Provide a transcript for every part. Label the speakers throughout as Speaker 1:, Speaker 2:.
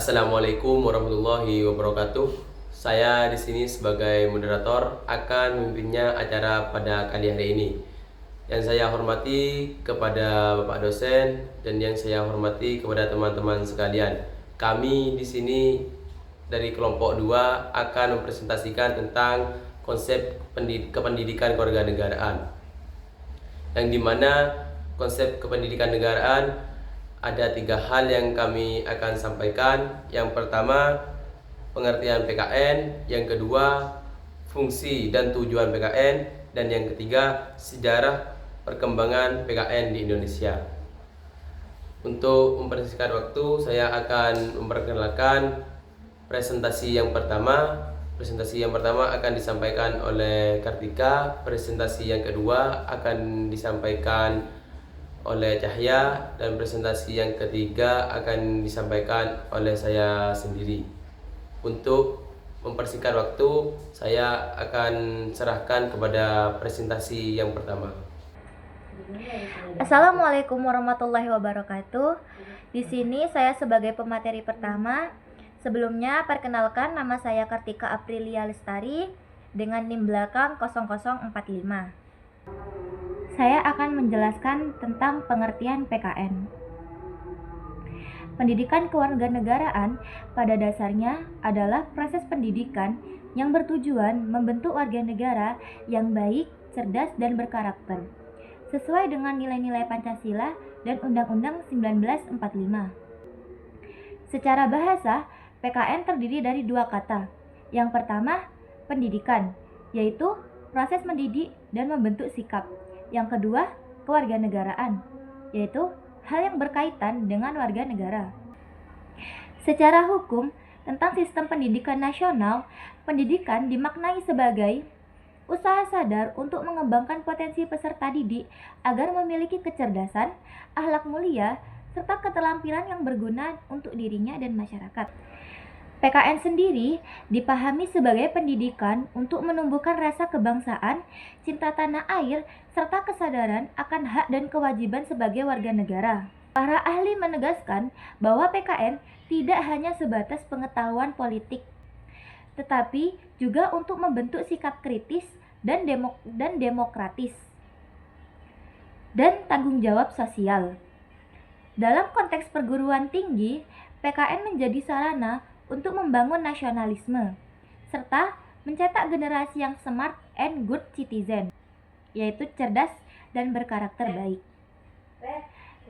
Speaker 1: Assalamualaikum warahmatullahi wabarakatuh. Saya di sini sebagai moderator akan memimpinnya acara pada kali hari ini. Yang saya hormati kepada Bapak dosen dan yang saya hormati kepada teman-teman sekalian. Kami di sini dari kelompok 2 akan mempresentasikan tentang konsep kependidikan kewarganegaraan. Yang dimana konsep kependidikan negaraan ada 3 hal yang kami akan sampaikan. Yang pertama, pengertian PKN. Yang kedua, fungsi dan tujuan PKN. Dan yang ketiga, sejarah perkembangan PKN di Indonesia. Untuk mempersingkat waktu, saya akan memperkenalkan presentasi yang pertama. Presentasi yang pertama akan disampaikan oleh Kartika. Presentasi yang kedua akan disampaikan oleh Cahya, dan presentasi yang ketiga akan disampaikan oleh saya sendiri. Untuk mempersingkat waktu, saya akan serahkan kepada presentasi yang pertama.
Speaker 2: Assalamualaikum warahmatullahi wabarakatuh. Di sini saya sebagai pemateri pertama. Sebelumnya perkenalkan, nama saya Kartika Aprilia Lestari dengan NIM belakang 0045. Saya akan menjelaskan tentang pengertian PKN. Pendidikan kewarganegaraan pada dasarnya adalah proses pendidikan yang bertujuan membentuk warga negara yang baik, cerdas, dan berkarakter, sesuai dengan nilai-nilai Pancasila dan Undang-Undang 1945. Secara bahasa, PKN terdiri dari 2 kata. Yang pertama, pendidikan, yaitu proses mendidik dan membentuk sikap. Yang kedua, kewarganegaraan, yaitu hal yang berkaitan dengan warga negara. Secara hukum, tentang sistem pendidikan nasional, pendidikan dimaknai sebagai usaha sadar untuk mengembangkan potensi peserta didik agar memiliki kecerdasan, akhlak mulia, serta keterampilan yang berguna untuk dirinya dan masyarakat. PKN sendiri dipahami sebagai pendidikan untuk menumbuhkan rasa kebangsaan, cinta tanah air, serta kesadaran akan hak dan kewajiban sebagai warga negara. Para ahli menegaskan bahwa PKN tidak hanya sebatas pengetahuan politik, tetapi juga untuk membentuk sikap kritis dan demokratis dan tanggung jawab sosial. Dalam konteks perguruan tinggi, PKN menjadi sarana untuk membangun nasionalisme, serta mencetak generasi yang smart and good citizen, yaitu cerdas dan berkarakter baik.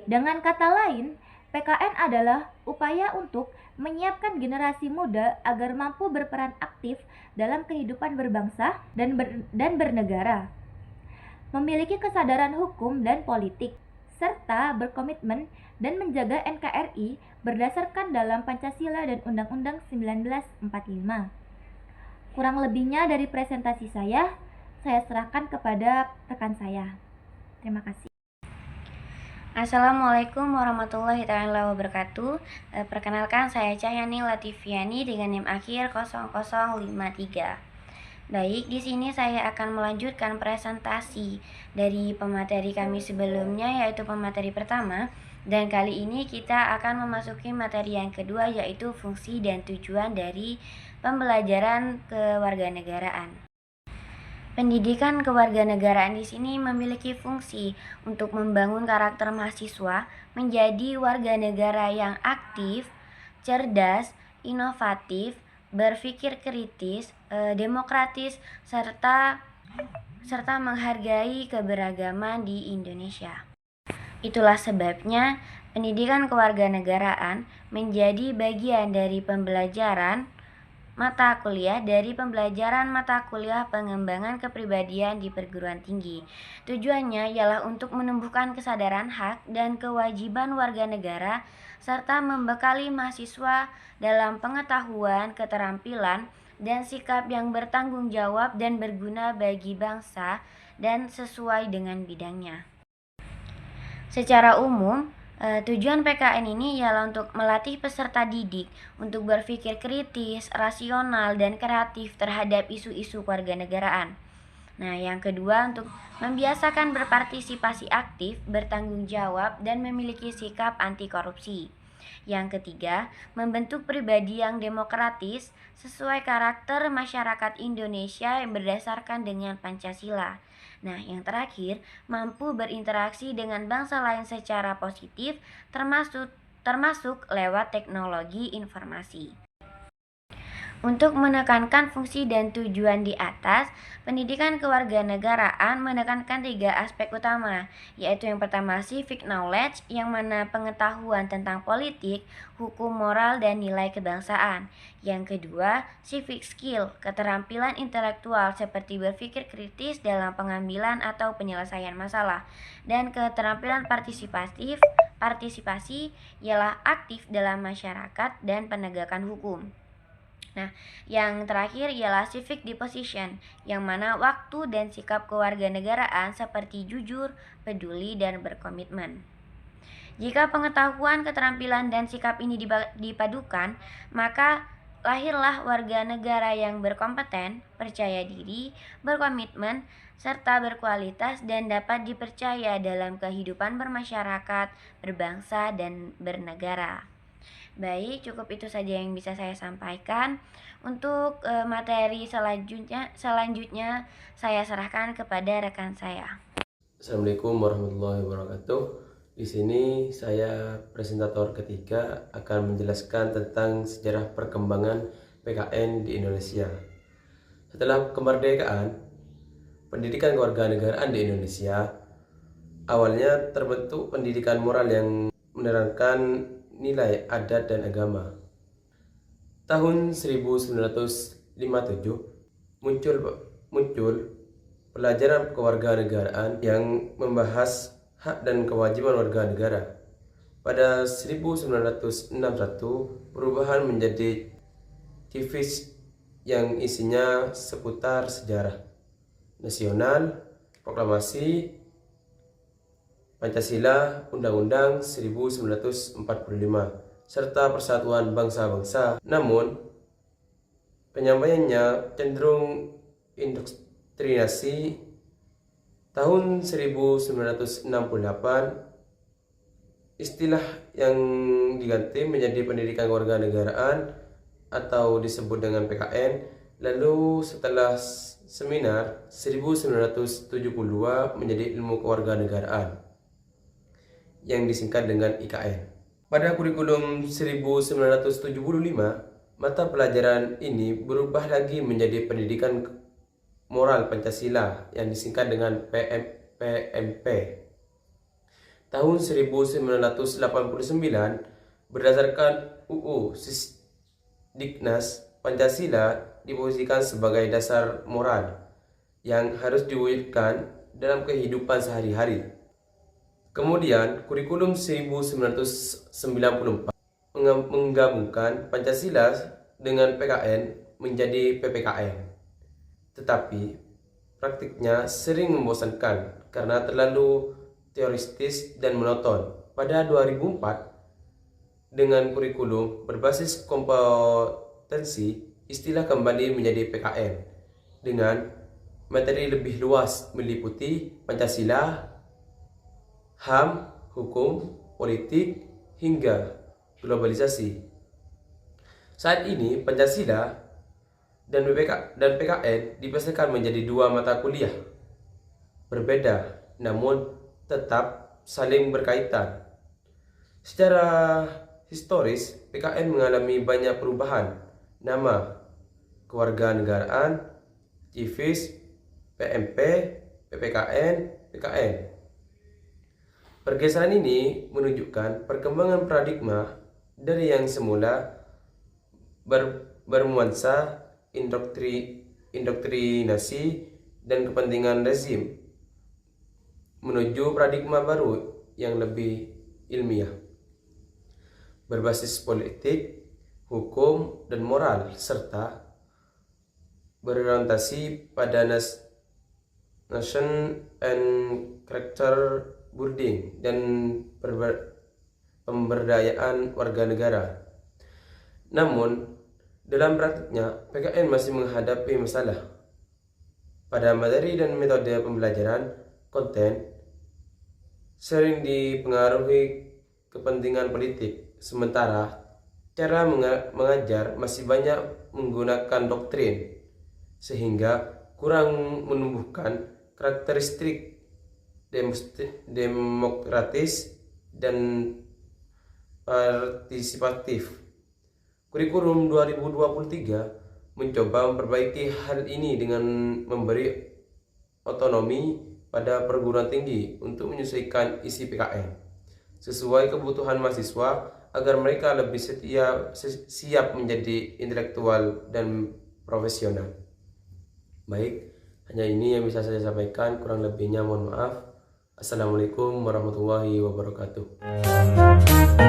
Speaker 2: Dengan kata lain, PKN adalah upaya untuk menyiapkan generasi muda agar mampu berperan aktif dalam kehidupan berbangsa dan bernegara, memiliki kesadaran hukum dan politik, serta berkomitmen dan menjaga NKRI berdasarkan dalam Pancasila dan Undang-Undang 1945. Kurang lebihnya dari presentasi saya serahkan kepada rekan saya. Terima kasih.
Speaker 3: Assalamualaikum warahmatullahi wabarakatuh. Perkenalkan, saya Cahyani Latifiani dengan NIM akhir 0053. Baik, di sini saya akan melanjutkan presentasi dari pemateri kami sebelumnya, yaitu pemateri pertama. Dan kali ini kita akan memasuki materi yang kedua, yaitu fungsi dan tujuan dari pembelajaran kewarganegaraan. Pendidikan kewarganegaraan di sini memiliki fungsi untuk membangun karakter mahasiswa menjadi warga negara yang aktif, cerdas, inovatif, berpikir kritis, demokratis, serta menghargai keberagaman di Indonesia. Itulah sebabnya pendidikan kewarganegaraan menjadi bagian dari pembelajaran mata kuliah pengembangan kepribadian di perguruan tinggi. Tujuannya ialah untuk menumbuhkan kesadaran hak dan kewajiban warga negara serta membekali mahasiswa dalam pengetahuan, keterampilan, dan sikap yang bertanggung jawab dan berguna bagi bangsa dan sesuai dengan bidangnya. Secara umum, tujuan PKN ini ialah untuk melatih peserta didik untuk berpikir kritis, rasional, dan kreatif terhadap isu-isu kewarganegaraan. Nah, yang kedua, untuk membiasakan berpartisipasi aktif, bertanggung jawab, dan memiliki sikap anti korupsi. Yang ketiga, membentuk pribadi yang demokratis sesuai karakter masyarakat Indonesia yang berdasarkan dengan Pancasila. Nah, yang terakhir, mampu berinteraksi dengan bangsa lain secara positif termasuk lewat teknologi informasi. Untuk menekankan fungsi dan tujuan di atas, pendidikan kewarganegaraan menekankan 3 aspek utama, yaitu yang pertama civic knowledge, yang mana pengetahuan tentang politik, hukum moral, dan nilai kebangsaan. Yang kedua, civic skill, keterampilan intelektual seperti berpikir kritis dalam pengambilan atau penyelesaian masalah. Dan keterampilan partisipasi ialah aktif dalam masyarakat dan penegakan hukum. Nah, yang terakhir ialah civic disposition, yang mana waktu dan sikap kewarganegaraan seperti jujur, peduli, dan berkomitmen. Jika pengetahuan, keterampilan, dan sikap ini dipadukan, maka lahirlah warga negara yang berkompeten, percaya diri, berkomitmen, serta berkualitas dan dapat dipercaya dalam kehidupan bermasyarakat, berbangsa, dan bernegara. Baik, cukup itu saja yang bisa saya sampaikan. Untuk materi selanjutnya saya serahkan kepada rekan saya.
Speaker 1: Assalamualaikum warahmatullahi wabarakatuh. Di sini saya presentator ketiga akan menjelaskan tentang sejarah perkembangan PKN di Indonesia. Setelah kemerdekaan, pendidikan kewarganegaraan di Indonesia awalnya terbentuk pendidikan moral yang menerangkan nilai adat dan agama. Tahun 1957 muncul pelajaran kewarganegaraan yang membahas hak dan kewajiban warga negara. Pada 1961 perubahan menjadi civis yang isinya seputar sejarah nasional, proklamasi Pancasila, Undang-Undang 1945, serta persatuan bangsa-bangsa. Namun, penyampaiannya cenderung indoktrinasi. Tahun 1968, istilah yang diganti menjadi pendidikan kewarganegaraan atau disebut dengan PKN. Lalu setelah seminar 1972 menjadi ilmu kewarganegaraan yang disingkat dengan IKN. Pada kurikulum 1975, mata pelajaran ini berubah lagi menjadi pendidikan moral Pancasila yang disingkat dengan PMP. Tahun 1989, berdasarkan UU Sisdiknas, Pancasila diposisikan sebagai dasar moral yang harus diwujudkan dalam kehidupan sehari-hari. Kemudian, kurikulum 1994 menggabungkan Pancasila dengan PKN menjadi PPKN. Tetapi, praktiknya sering membosankan karena terlalu teoristis dan monoton. Pada 2004, dengan kurikulum berbasis kompetensi, istilah kembali menjadi PKN dengan materi lebih luas meliputi Pancasila, HAM, hukum, politik, hingga globalisasi. Saat ini Pancasila dan PKN dibesarkan menjadi 2 mata kuliah berbeda namun tetap saling berkaitan. Secara historis, PKN mengalami banyak perubahan nama, kewarganegaraan, civis, PMP, PPKN, PKN. Pergeseran ini menunjukkan perkembangan paradigma dari yang semula bernuansa indoktrinasi dan kepentingan rezim menuju paradigma baru yang lebih ilmiah, berbasis politik, hukum, dan moral, serta berorientasi pada nation and character building dan pemberdayaan warga negara. Namun, dalam praktiknya, PKN masih menghadapi masalah. Pada materi dan metode pembelajaran, konten sering dipengaruhi kepentingan politik. Sementara cara mengajar masih banyak menggunakan doktrin, sehingga kurang menumbuhkan karakteristik demokratis dan partisipatif. Kurikulum 2023 mencoba memperbaiki hal ini dengan memberi otonomi pada perguruan tinggi untuk menyesuaikan isi PKN sesuai kebutuhan mahasiswa agar mereka lebih siap menjadi intelektual dan profesional. Baik, hanya ini yang bisa saya sampaikan, kurang lebihnya mohon maaf. Assalamualaikum warahmatullahi wabarakatuh.